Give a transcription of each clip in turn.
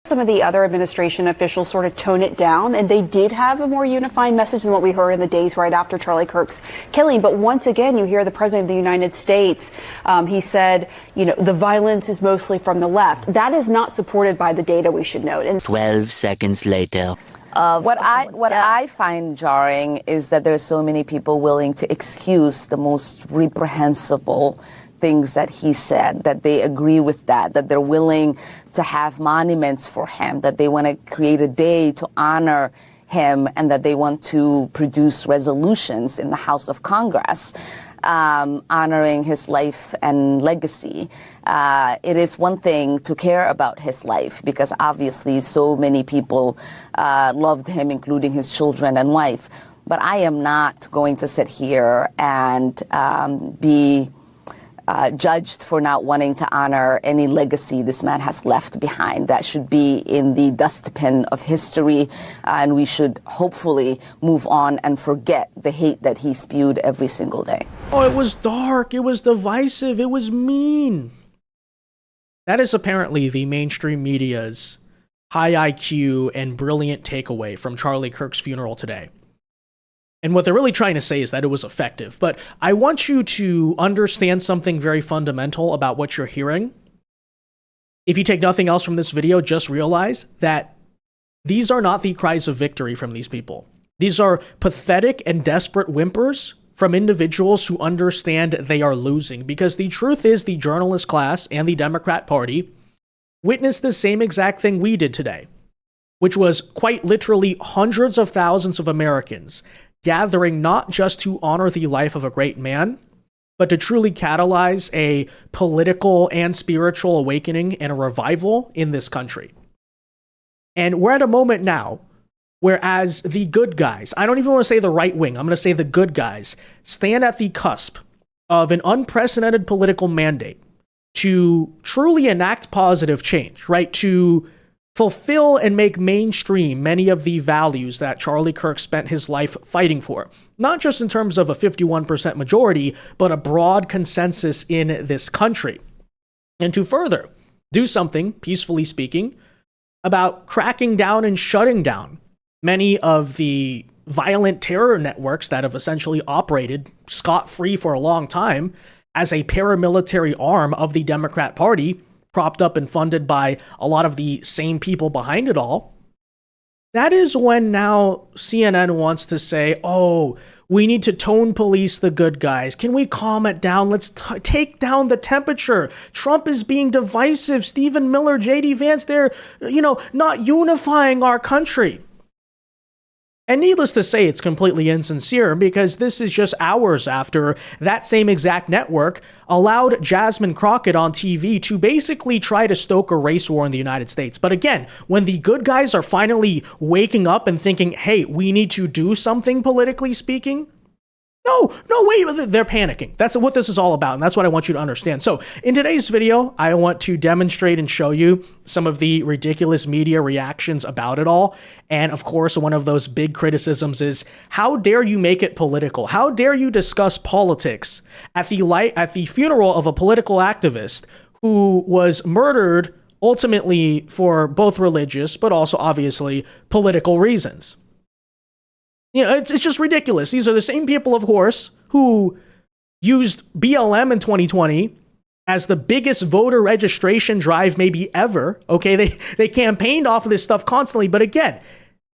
Some of the other administration officials sort of tone it down, and they did have a more unifying message than what we heard in the days right after Charlie Kirk's killing. But once again, you hear the president of the United States. He said, the violence is mostly from the left. That is not supported by the data, we should note. And 12 seconds later. What I find jarring is that there are so many people willing to excuse the most reprehensible things that he said, that they agree with that they're willing to have monuments for him, that they want to create a day to honor him, and that they want to produce resolutions in the House of Congress honoring his life and legacy. It is one thing to care about his life, because obviously so many people loved him, including his children and wife. But I am not going to sit here and be judged for not wanting to honor any legacy this man has left behind. That should be in the dustbin of history, and we should hopefully move on and forget the hate that he spewed every single day. Oh, it was dark, it was divisive, it was mean. That is apparently the mainstream media's high IQ and brilliant takeaway from Charlie Kirk's funeral today. And what they're really trying to say is that it was effective. But I want you to understand something very fundamental about what you're hearing. If you take nothing else from this video, just realize that these are not the cries of victory from these people. These are pathetic and desperate whimpers from individuals who understand they are losing. Because the truth is, the journalist class and the Democrat Party witnessed the same exact thing we did today, which was quite literally hundreds of thousands of Americans gathering not just to honor the life of a great man, but to truly catalyze a political and spiritual awakening and a revival in this country. And we're at a moment now where, as the good guys, I don't even want to say the right wing, I'm going to say the good guys, stand at the cusp of an unprecedented political mandate to truly enact positive change, right? To fulfill and make mainstream many of the values that Charlie Kirk spent his life fighting for. Not just in terms of a 51% majority, but a broad consensus in this country. And to further do something, peacefully speaking, about cracking down and shutting down many of the violent terror networks that have essentially operated scot-free for a long time as a paramilitary arm of the Democrat Party, propped up and funded by a lot of the same people behind it all. That is when now CNN wants to say, oh, we need to tone police the good guys. Can we calm it down? Let's take down the temperature. Trump is being divisive. Stephen Miller, JD Vance, they're, not unifying our country. And needless to say, it's completely insincere, because this is just hours after that same exact network allowed Jasmine Crockett on TV to basically try to stoke a race war in the United States. But again, when the good guys are finally waking up and thinking, hey, we need to do something politically speaking, no, wait, they're panicking. That's what this is all about, and that's what I want you to understand. So in today's video, I want to demonstrate and show you some of the ridiculous media reactions about it all. And of course, one of those big criticisms is, how dare you make it political? How dare you discuss politics at the funeral of a political activist who was murdered ultimately for both religious, but also obviously political reasons? It's just ridiculous. These are the same people, of course, who used BLM in 2020 as the biggest voter registration drive maybe ever. Okay, they campaigned off of this stuff constantly. But again,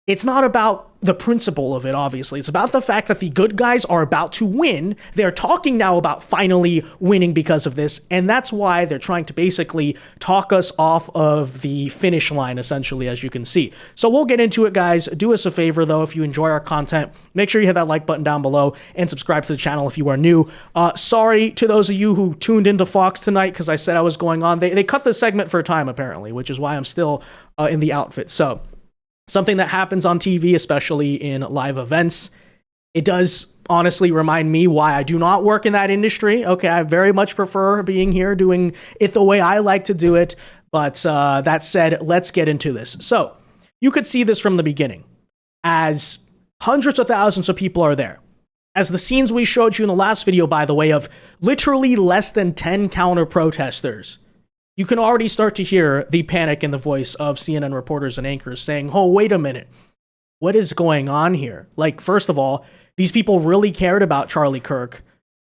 it's not about the principle of it, obviously. It's about the fact that the good guys are about to win. They're talking now about finally winning because of this. And that's why they're trying to basically talk us off of the finish line, essentially, as you can see. So we'll get into it, guys. Do us a favor, though, if you enjoy our content, make sure you hit that like button down below and subscribe to the channel if you are new. Sorry to those of you who tuned into Fox tonight because I said I was going on. They cut the segment for a time, apparently, which is why I'm still in the outfit. So something that happens on TV, especially in live events, it does honestly remind me why I do not work in that industry. Okay, I very much prefer being here, doing it the way I like to do it. But that said, let's get into this. So you could see this from the beginning, as hundreds of thousands of people are there. As the scenes we showed you in the last video, by the way, of literally less than 10 counter protesters you can already start to hear the panic in the voice of CNN reporters and anchors saying, oh, wait a minute. What is going on here? Like, first of all, these people really cared about Charlie Kirk.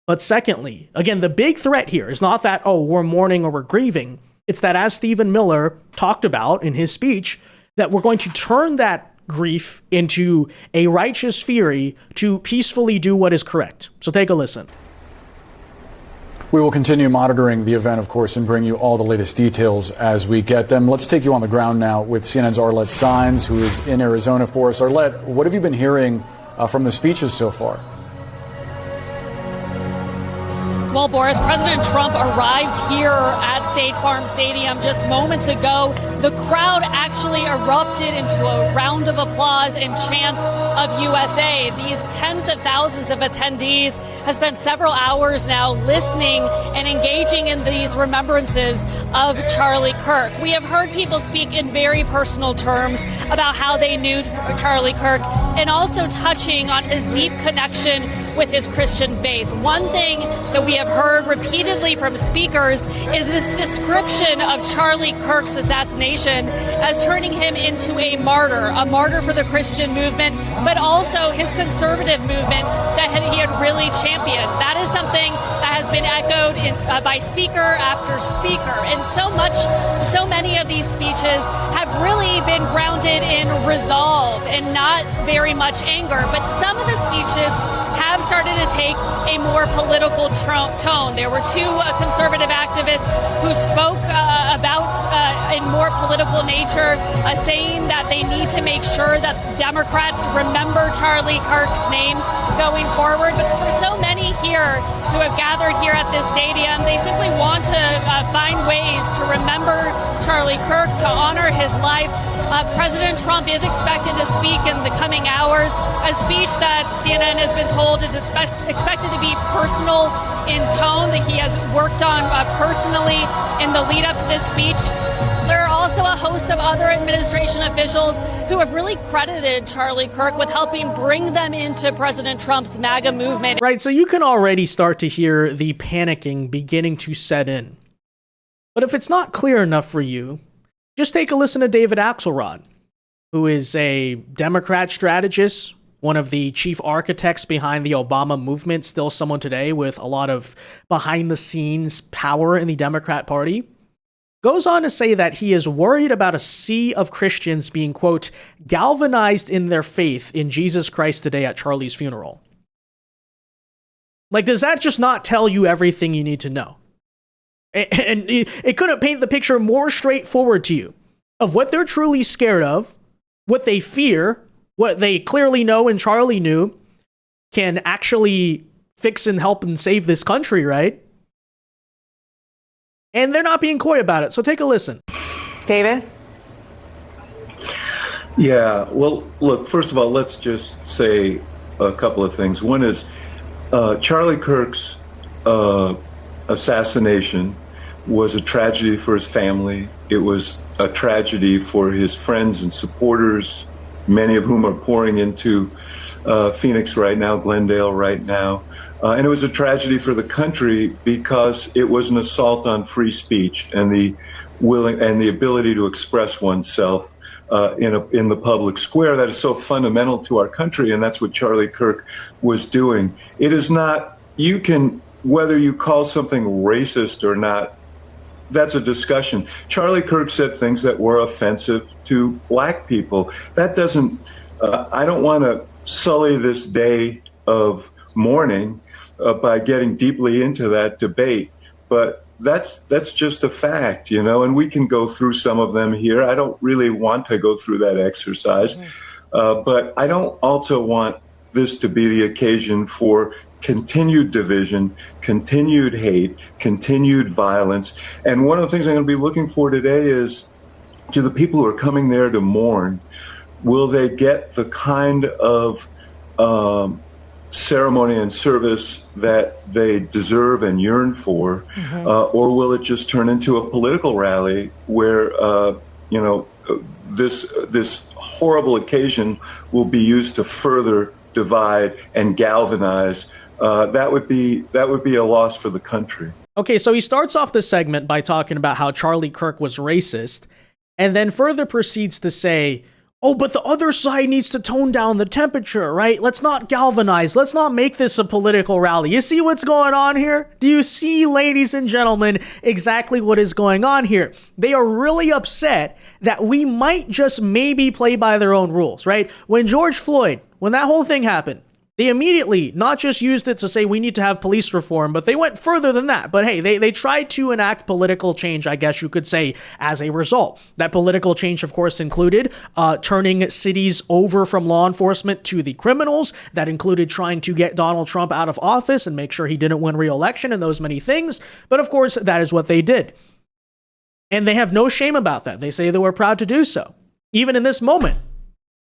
But secondly, again, the big threat here is not that, oh, we're mourning or we're grieving. It's that, as Stephen Miller talked about in his speech, that we're going to turn that grief into a righteous fury to peacefully do what is correct. So take a listen. We will continue monitoring the event, of course, and bring you all the latest details as we get them. Let's take you on the ground now with CNN's Arlette Saenz, who is in Arizona for us. Arlette, what have you been hearing from the speeches so far? Well, Boris, President Trump arrived here at State Farm Stadium just moments ago. The crowd actually erupted into a round of applause and chants of USA. These tens of thousands of attendees have spent several hours now listening and engaging in these remembrances of Charlie Kirk. We have heard people speak in very personal terms about how they knew Charlie Kirk and also touching on his deep connection with his Christian faith. One thing that we have heard repeatedly from speakers is this description of Charlie Kirk's assassination as turning him into a martyr for the Christian movement, but also his conservative movement that he had really championed. That is something that has been echoed by speaker after speaker. And so many of these speeches have really been grounded in resolve and not very much anger. But some of the speeches have started to take a more political tone. There were two conservative activists who spoke about in more political nature, saying that they need to make sure that Democrats remember Charlie Kirk's name going forward. But for so many here who have gathered here at this stadium, they simply want to find ways to remember Charlie Kirk, to honor his life. President Trump is expected to speak in the coming hours, a speech that CNN has been told is expected to be personal in tone, that he has worked on personally in the lead up to this speech. There are also a host of other administration officials who have really credited Charlie Kirk with helping bring them into President Trump's MAGA movement. Right, so you can already start to hear the panicking beginning to set in. But if it's not clear enough for you, just take a listen to David Axelrod, who is a Democrat strategist, one of the chief architects behind the Obama movement, still someone today with a lot of behind-the-scenes power in the Democrat Party, goes on to say that he is worried about a sea of Christians being, quote, galvanized in their faith in Jesus Christ today at Charlie's funeral. Like, does that just not tell you everything you need to know? And it couldn't paint the picture more straightforward to you of what they're truly scared of, what they fear, what they clearly know and Charlie knew can actually fix and help and save this country, right? And they're not being coy about it. So take a listen. David? Yeah, well, look, first of all, let's just say a couple of things. One is Charlie Kirk's assassination was a tragedy for his family. It was a tragedy for his friends and supporters, many of whom are pouring into Phoenix right now, Glendale right now. And it was a tragedy for the country because it was an assault on free speech and the ability to express oneself in the public square that is so fundamental to our country, and that's what Charlie Kirk was doing. It is not, whether you call something racist or not, that's a discussion. Charlie Kirk said things that were offensive to black people. That doesn't, I don't want to sully this day of mourning by getting deeply into that debate, but that's just a fact, and we can go through some of them here. I don't really want to go through that exercise, but I don't also want this to be the occasion for continued division, continued hate, continued violence. And one of the things I'm going to be looking for today is, to the people who are coming there to mourn, will they get the kind of ceremony and service that they deserve and yearn for, or will it just turn into a political rally where this horrible occasion will be used to further divide and galvanize? That would be a loss for the country. Okay, so he starts off the segment by talking about how Charlie Kirk was racist, and then further proceeds to say, oh, but the other side needs to tone down the temperature, right? Let's not galvanize. Let's not make this a political rally. You see what's going on here? Do you see, ladies and gentlemen, exactly what is going on here? They are really upset that we might just maybe play by their own rules, right? When George Floyd, when that whole thing happened, they immediately not just used it to say we need to have police reform, but they went further than that. But hey, they tried to enact political change, I guess you could say, as a result. That political change, of course, included turning cities over from law enforcement to the criminals. That included trying to get Donald Trump out of office and make sure he didn't win re-election and those many things. But of course, that is what they did. And they have no shame about that. They say they were proud to do so. Even in this moment,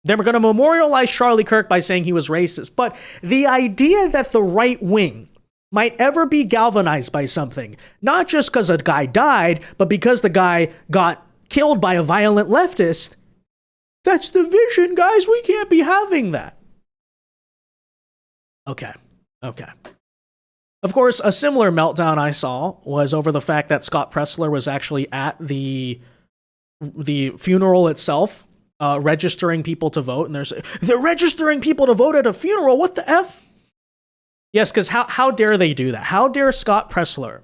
they're going to memorialize Charlie Kirk by saying he was racist. But the idea that the right wing might ever be galvanized by something, not just because a guy died, but because the guy got killed by a violent leftist, that's division, guys. We can't be having that. Okay. Of course, a similar meltdown I saw was over the fact that Scott Presler was actually at the funeral itself, registering people to vote, and they're registering people to vote at a funeral. What the F? Yes, because how dare they do that? How dare Scott Presler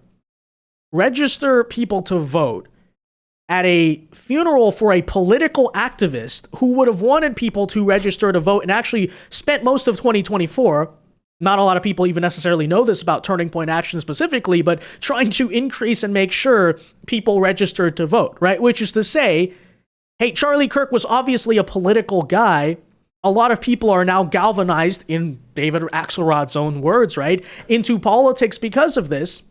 register people to vote at a funeral for a political activist who would have wanted people to register to vote and actually spent most of 2024, not a lot of people even necessarily know this about Turning Point Action specifically, but trying to increase and make sure people registered to vote, right? Which is to say, hey, Charlie Kirk was obviously a political guy. A lot of people are now galvanized, in David Axelrod's own words, right, into politics because of this.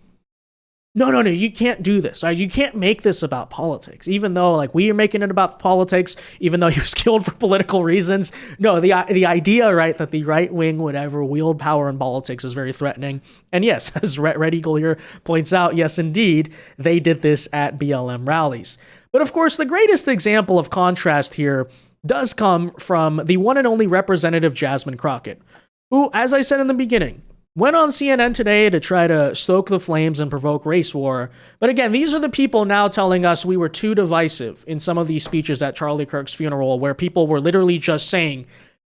No, you can't do this, right? You can't make this about politics, even though, like, we are making it about politics, even though he was killed for political reasons. No, the idea, right, that the right wing would ever wield power in politics is very threatening. And yes, as Red Eagle here points out, yes, indeed, they did this at BLM rallies. But of course, the greatest example of contrast here does come from the one and only Representative Jasmine Crockett, who, as I said in the beginning, went on CNN today to try to stoke the flames and provoke race war. But again, these are the people now telling us we were too divisive in some of these speeches at Charlie Kirk's funeral, where people were literally just saying,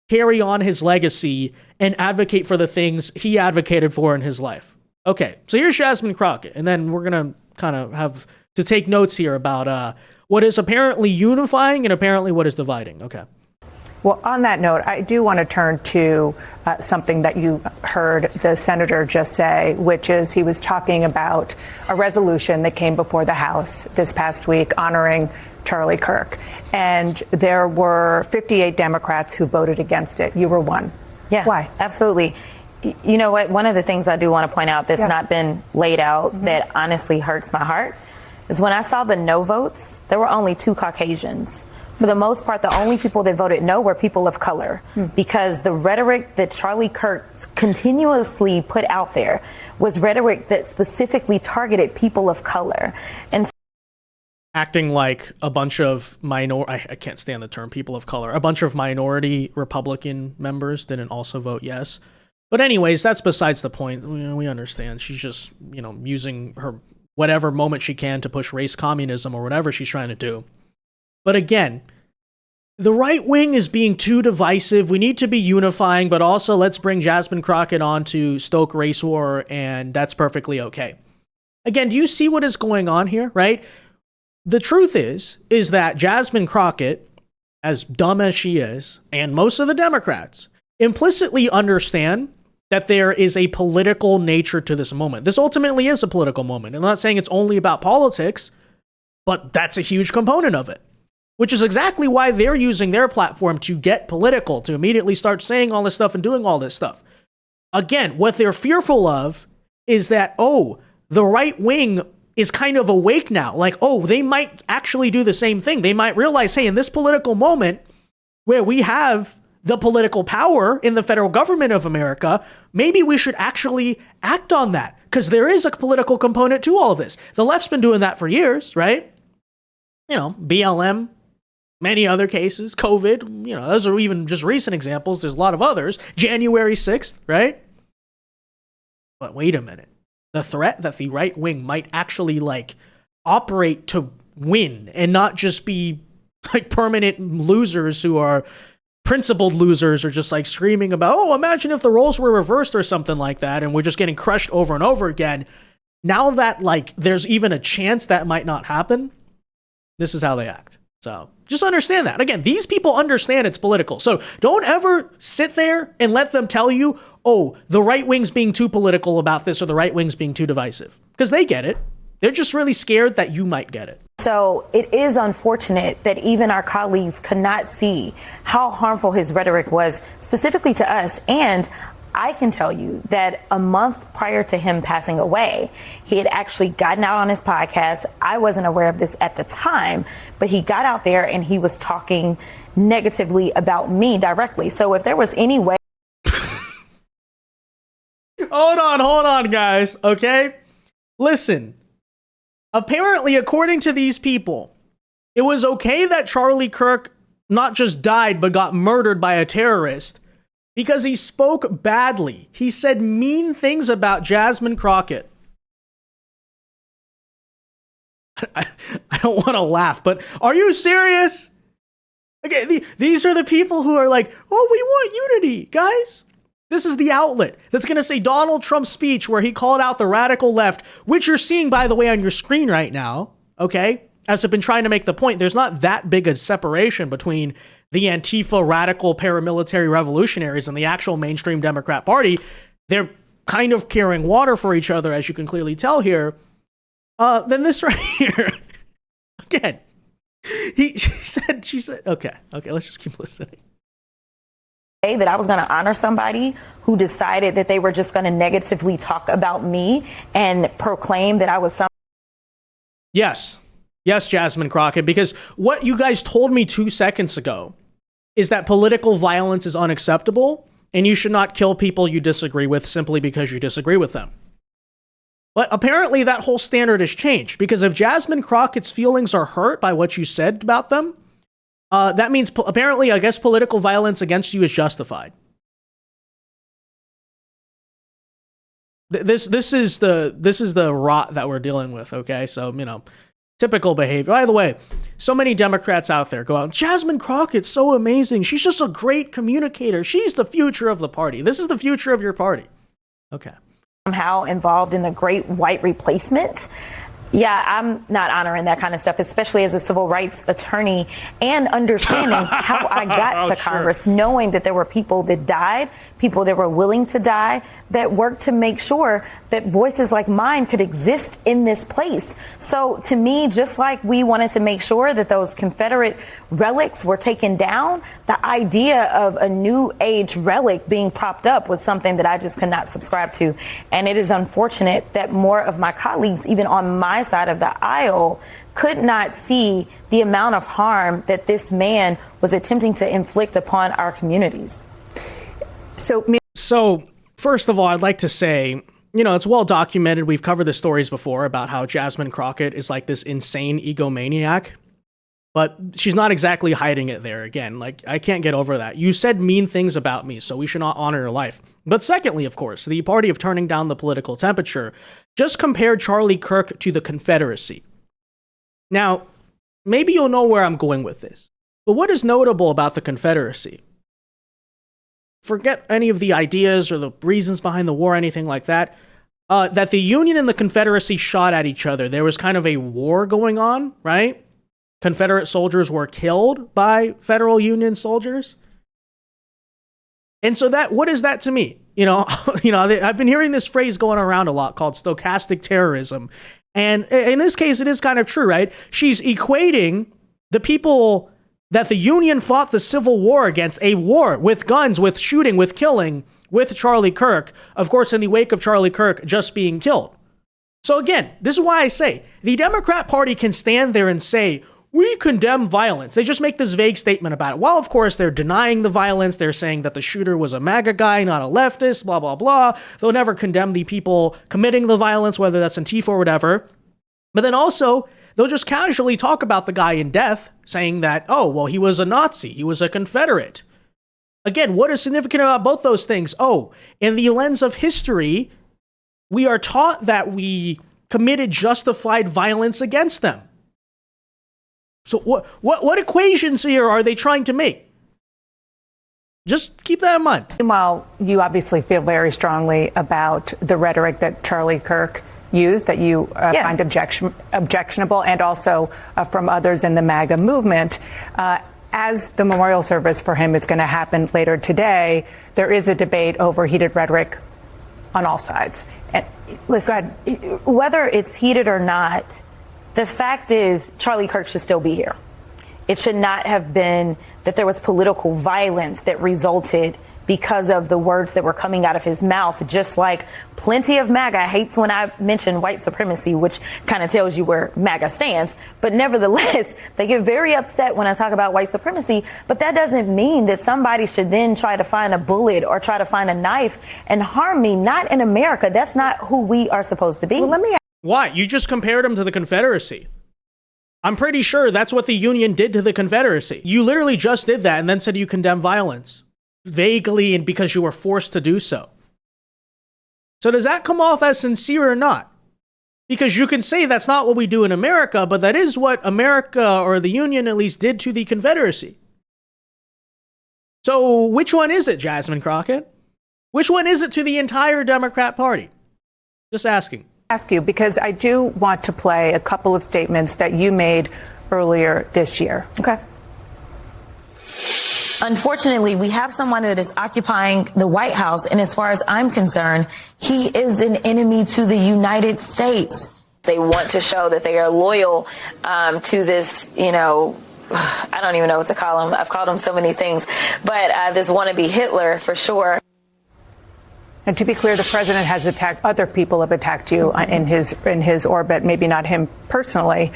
carry on his legacy and advocate for the things he advocated for in his life. Okay, so here's Jasmine Crockett, and then we're going to kind of have to take notes here about what is apparently unifying and apparently what is dividing. Okay. Well, on that note, I do want to turn to something that you heard the senator just say, which is he was talking about a resolution that came before the House this past week honoring Charlie Kirk. And there were 58 Democrats who voted against it. You were one. Yeah. Why? Absolutely. You know what? One of the things I do want to point out that's not been laid out that honestly hurts my heart is when I saw the no votes, there were only 2 Caucasians. For the most part, the only people that voted no were people of color, because the rhetoric that Charlie Kirk continuously put out there was rhetoric that specifically targeted people of color. And acting like a bunch of I can't stand the term people of color, a bunch of minority Republican members didn't also vote yes. But anyways, that's besides the point. We understand. She's just, using her whatever moment she can to push race communism or whatever she's trying to do. But again, the right wing is being too divisive. We need to be unifying, but also let's bring Jasmine Crockett on to stoke race war, and that's perfectly okay. Again, do you see what is going on here, right? The truth is that Jasmine Crockett, as dumb as she is, and most of the Democrats, implicitly understand that there is a political nature to this moment. This ultimately is a political moment. I'm not saying it's only about politics, but that's a huge component of it. Which is exactly why they're using their platform to get political, to immediately start saying all this stuff and doing all this stuff. Again, what they're fearful of is that, the right wing is kind of awake now. Like, they might actually do the same thing. They might realize, hey, in this political moment where we have the political power in the federal government of America, maybe we should actually act on that, because there is a political component to all of this. The left's been doing that for years, right? BLM, many other cases, COVID, those are even just recent examples. There's a lot of others. January 6th, right? But wait a minute. the threat that the right wing might actually like operate to win and not just be like permanent losers who are principled losers or just like screaming about, oh, imagine if the roles were reversed or something like that, and we're just getting crushed over and over again. Now that like there's even a chance that might not happen, this is how they act. So just understand that. Again, these people understand it's political. So don't ever sit there and let them tell you, oh, the right wing's being too political about this or the right wing's being too divisive, because they get it. They're just really scared that you might get it. So it is unfortunate that even our colleagues could not see how harmful his rhetoric was specifically to us. And I can tell you that a month prior to him passing away, he had actually gotten out on his podcast. I wasn't aware of this at the time, but he got out there and he was talking negatively about me directly. So if there was any way. Hold on, guys. Okay. Listen. Apparently, according to these people, it was okay that Charlie Kirk not just died, but got murdered by a terrorist because he spoke badly. He said mean things about Jasmine Crockett. I don't want to laugh, but are you serious? Okay, these are the people who are like, oh, we want unity, guys. This is the outlet that's going to say Donald Trump's speech where he called out the radical left, which you're seeing, by the way, on your screen right now. Okay. As I've been trying to make the point, there's not that big a separation between the Antifa radical paramilitary revolutionaries and the actual mainstream Democrat Party. They're kind of carrying water for each other, as you can clearly tell here. Then this right here, again, she said, okay, let's just keep listening. That I was going to honor somebody who decided that they were just going to negatively talk about me and proclaim that I was some. Yes, Jasmine Crockett, because what you guys told me 2 seconds ago is that political violence is unacceptable and you should not kill people you disagree with simply because you disagree with them. But apparently that whole standard has changed, because if Jasmine Crockett's feelings are hurt by what you said about them, that means apparently, I guess, political violence against you is justified. This is the rot that we're dealing with. Okay, so typical behavior. By the way, so many Democrats out there go out, Jasmine Crockett's so amazing. She's just a great communicator. She's the future of the party. This is the future of your party. Okay. Somehow involved in the great white replacement. Yeah, I'm not honoring that kind of stuff, especially as a civil rights attorney, and understanding how I got to Congress, knowing that there were people that died, people that were willing to die, that worked to make sure that voices like mine could exist in this place. So to me, just like we wanted to make sure that those Confederate relics were taken down, the idea of a new age relic being propped up was something that I just could not subscribe to. And it is unfortunate that more of my colleagues, even on my side of the aisle, could not see the amount of harm that this man was attempting to inflict upon our communities. So first of all, I'd like to say, it's well documented. We've covered the stories before about how Jasmine Crockett is like this insane egomaniac, but she's not exactly hiding it there. Again, like, I can't get over that. You said mean things about me, so we should not honor your life. But secondly, of course, the party of turning down the political temperature just compared Charlie Kirk to the Confederacy. Now, maybe you'll know where I'm going with this, but what is notable about the Confederacy? Forget any of the ideas or the reasons behind the war, anything like that. That the Union and the Confederacy shot at each other. There was kind of a war going on, right? Confederate soldiers were killed by federal Union soldiers. And so what is that to me? I've been hearing this phrase going around a lot called stochastic terrorism. And in this case, it is kind of true, right? She's equating the people that the Union fought the Civil War against, a war with guns, with shooting, with killing, with Charlie Kirk, of course, in the wake of Charlie Kirk just being killed. So again, this is why I say the Democrat Party can stand there and say, we condemn violence. They just make this vague statement about it. While, of course, they're denying the violence. They're saying that the shooter was a MAGA guy, not a leftist, blah, blah, blah. They'll never condemn the people committing the violence, whether that's Antifa or whatever. But then also, they'll just casually talk about the guy in death, saying that, oh, well, he was a Nazi. He was a Confederate. Again, what is significant about both those things? Oh, in the lens of history, We are taught that we committed justified violence against them. So what equations here are they trying to make? Just keep that in mind. Meanwhile, you obviously feel very strongly about the rhetoric that Charlie Kirk used, that you find objectionable, and also from others in the MAGA movement. As the memorial service for him is going to happen later today, there is a debate over heated rhetoric on all sides. And listen, whether it's heated or not, the fact is Charlie Kirk should still be here. It should not have been that there was political violence that resulted because of the words that were coming out of his mouth, just like plenty of MAGA hates when I mention white supremacy, which kind of tells you where MAGA stands. But nevertheless, they get very upset when I talk about white supremacy. But that doesn't mean that somebody should then try to find a bullet or try to find a knife and harm me. Not in America. That's not who we are supposed to be. Well, let me. Why? You just compared him to the Confederacy. I'm pretty sure that's what the Union did to the Confederacy. You literally just did that and then said you condemn violence. Vaguely, and because you were forced to do so. So does that come off as sincere or not? Because you can say that's not what we do in America, but that is what America, or the Union at least, did to the Confederacy. So which one is it, Jasmine Crockett? Which one is it to the entire Democrat Party? Just asking. Ask you, because I do want to play a couple of statements that you made earlier this year. Okay. Unfortunately, we have someone that is occupying the White House, and as far as I'm concerned, he is an enemy to the United States. They want to show that they are loyal to this, I don't even know what to call him. I've called him so many things, but this wannabe Hitler for sure. And to be clear, the president has attacked, other people have attacked you in his orbit, maybe not him personally.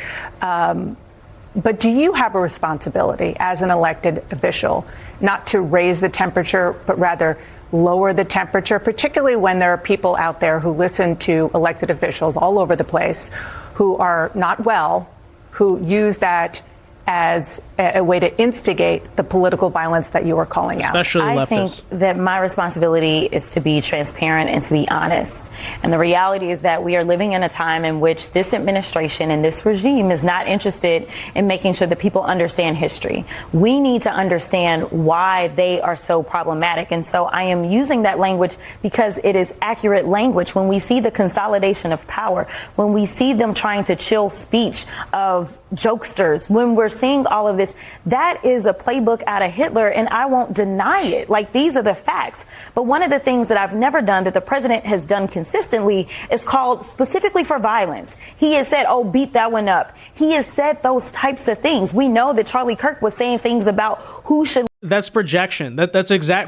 But do you have a responsibility as an elected official not to raise the temperature, but rather lower the temperature, particularly when there are people out there who listen to elected officials all over the place who are not well, who use that as a way to instigate the political violence that you are calling out? Especially leftists. I think that my responsibility is to be transparent and to be honest. And the reality is that we are living in a time in which this administration and this regime is not interested in making sure that people understand history. We need to understand why they are so problematic. And so I am using that language because it is accurate language. When we see the consolidation of power, when we see them trying to chill speech of jokesters, when we're seeing all of this, that is a playbook out of Hitler, and I won't deny it. Like, these are the facts. But one of the things that I've never done that the president has done consistently is called specifically for violence. He has said, oh, beat that one up. He has said those types of things. We know that Charlie Kirk was saying things about who should. That's projection.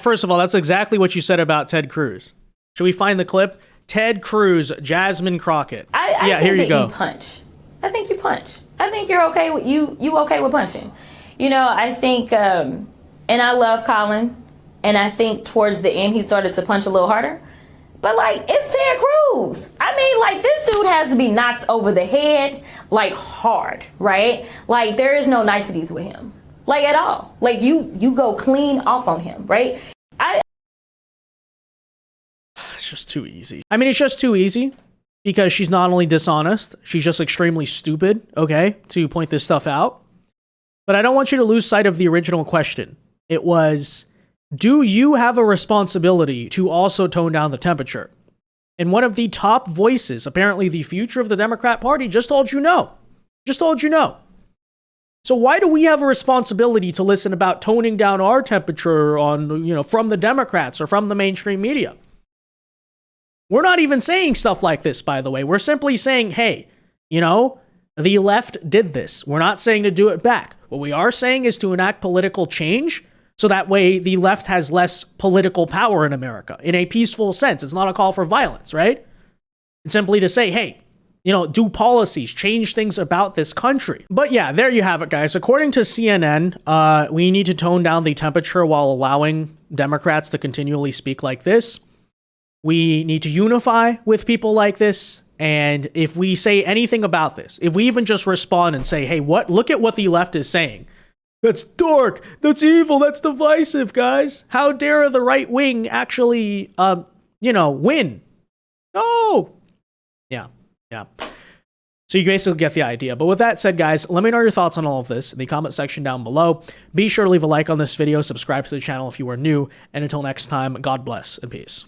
First of all, that's exactly what you said about Ted Cruz. Should we find the clip? Ted Cruz, Jasmine Crockett. Here you go. You punch. I think you punch. I think you're okay with you okay with punching. I think, and I love Colin, and I think towards the end he started to punch a little harder. But it's Ted Cruz. I mean, this dude has to be knocked over the head, hard, right? There is no niceties with him, at all. You go clean off on him, right? It's just too easy. I mean, it's just too easy. Because she's not only dishonest, she's just extremely stupid, okay, to point this stuff out. But I don't want you to lose sight of the original question. It was, do you have a responsibility to also tone down the temperature? And one of the top voices, apparently the future of the Democrat Party, just told you no. Just told you no. So why do we have a responsibility to listen about toning down our temperature on, from the Democrats or from the mainstream media? We're not even saying stuff like this, by the way. We're simply saying, hey, the left did this. We're not saying to do it back. What we are saying is to enact political change so that way the left has less political power in America in a peaceful sense. It's not a call for violence, right? It's simply to say, hey, do policies, change things about this country. But yeah, there you have it, guys. According to CNN, we need to tone down the temperature while allowing Democrats to continually speak like this. We need to unify with people like this. And if we say anything about this, if we even just respond and say, hey, look at what the left is saying. That's dark. That's evil. That's divisive, guys. How dare the right wing actually, win? No, Yeah. So you basically get the idea. But with that said, guys, let me know your thoughts on all of this in the comment section down below. Be sure to leave a like on this video, subscribe to the channel if you are new, and until next time, God bless and peace.